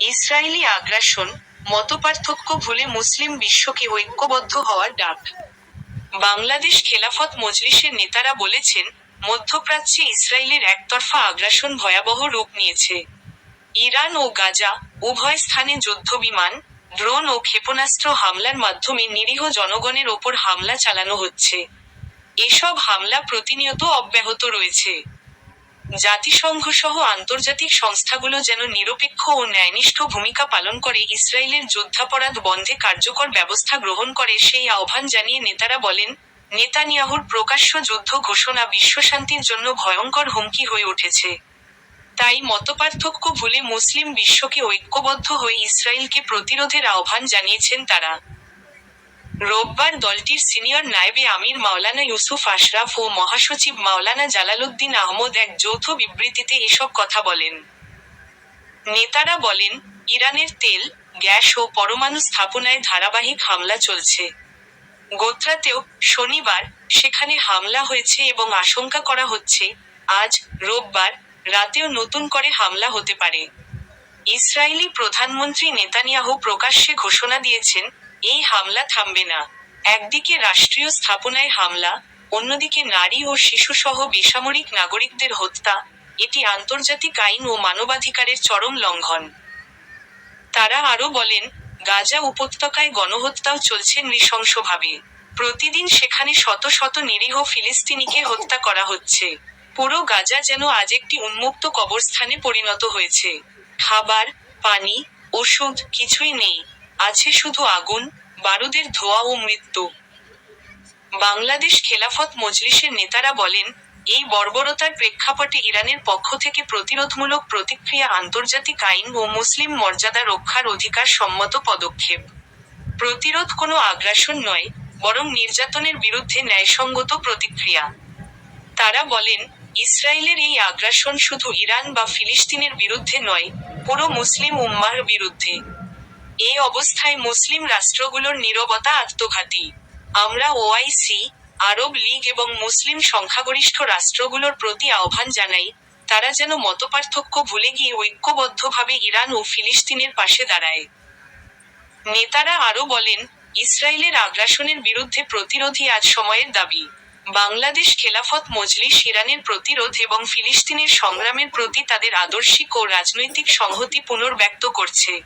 Israeli আগ্রাসন, মতপার্থক্য ভুলে মুসলিম বিশ্বকে ঐক্যবদ্ধ হওয়ার ডাক। বাংলাদেশ খেলাফত মজলিসের নেতারা বলেছেন, মধ্যপ্রাচ্যে ইসরায়েলের একতরফা আগ্রাসন ভয়াবহ রূপ নিয়েছে। ইরান ও গাজা, উভয় স্থানে যুদ্ধবিমান, ড্রোন ও ক্ষেপণাস্ত্র হামলার মাধ্যমে নিরীহ জনগণের ওপর হামলা চালানো হচ্ছে। এসব হামলা প্রতিনিয়ত অব্যাহত রয়েছে। জাতিসংঘসহ আন্তর্জাতিক সংস্থাগুলো যেন নিরপেক্ষ ও ন্যায়নিষ্ঠ ভূমিকা পালন করে ইসরায়েলের যুদ্ধাপরাধ বন্ধে কার্যকর ব্যবস্থা গ্রহণ করে সেই আহ্বান জানিয়ে নেতারা বলেন, নেতানিয়াহুর প্রকাশ্য যুদ্ধ ঘোষণা বিশ্বশান্তির জন্য ভয়ঙ্কর হুমকি হয়ে উঠেছে। তাই মতপার্থক্য ভুলে মুসলিম বিশ্বকে ঐক্যবদ্ধ হয়ে ইসরায়েলকে প্রতিরোধের আহ্বান জানিয়েছেন তারা। রোববার দলটির সিনিয়র নায়েবে আমির মাওলানা ইউসুফ আশরাফ ও মহাসচিব মাওলানা জালালউদ্দিন আহমদ এক যৌথ বিবৃতিতে এসব কথা বলেন। নেতারা বলেন, ইরানের তেল, গ্যাস ও পরমাণু স্থাপনায় ধারাবাহিক হামলা চলছে। গোত্রাতেও, শনিবার, সেখানে হামলা হয়েছে এবং আশঙ্কা করা হচ্ছে, আজ, রোববার, রাতেও নতুন করে হামলা হতে পারে। ইসরায়েলি প্রধানমন্ত্রী নেতানিয়াহু প্রকাশ্যে ঘোষণা দিয়েছেন, এই হামলা থামবে না। একদিকে রাষ্ট্রীয় স্থাপনায় হামলা, অন্যদিকে নারী ও শিশুসহ বেসামরিক নাগরিকদের হত্যা, এটি আন্তর্জাতিক আইন ও মানবাধিকারের চরম লঙ্ঘন। তারা আরও বলেন, গাজা উপত্যকায় গণহত্যাও চলছে নৃশংসভাবে। প্রতিদিন সেখানে শত শত নিরীহ ফিলিস্তিনিকে হত্যা করা হচ্ছে। পুরো গাজা যেন আজ একটি উন্মুক্ত কবরস্থানে পরিণত হয়েছে। খাবার, পানি, ওষুধ কিছুই নেই। আছে শুধু আগুন, বারুদের ধোঁয়া ও মৃত্যু। বাংলাদেশ খেলাফত মজলিসের নেতারা বলেন, এই বর্বরতার প্রেক্ষাপটে ইরানের পক্ষ থেকে প্রতিরোধমূলক প্রতিক্রিয়া আন্তর্জাতিক আইন ও মুসলিম মর্যাদা রক্ষার অধিকার সম্মত পদক্ষেপ। প্রতিরোধ কোনো আগ্রাসন নয়, বরং নির্যাতনের বিরুদ্ধে ন্যায়সঙ্গত প্রতিক্রিয়া। তারা বলেন, ইসরায়েলের এই আগ্রাসন শুধু ইরান বা ফিলিস্তিনের বিরুদ্ধে নয়, পুরো মুসলিম উম্মাহর বিরুদ্ধে। এ অবস্থায় মুসলিম রাষ্ট্রগুলোর নীরবতা আত্মঘাতী। আমরা ওআইসি, আরব লীগ এবং মুসলিম সংখ্যাগরিষ্ঠ রাষ্ট্রগুলোর প্রতি আহ্বান জানাই, তারা যেন মতপার্থক্য ভুলে গিয়ে ঐক্যবদ্ধভাবে ইরান ও ফিলিস্তিনের পাশে দাঁড়ায়। নেতারা আরও বলেন, ইসরায়েলের আগ্রাসনের বিরুদ্ধে প্রতিরোধই আজ সময়ের দাবি। বাংলাদেশ খেলাফত মজলিস ইরানের প্রতিরোধ এবং ফিলিস্তিনের সংগ্রামের প্রতি তাদের আদর্শিক ও রাজনৈতিক সংহতি পুনর্ব্যক্ত করছে।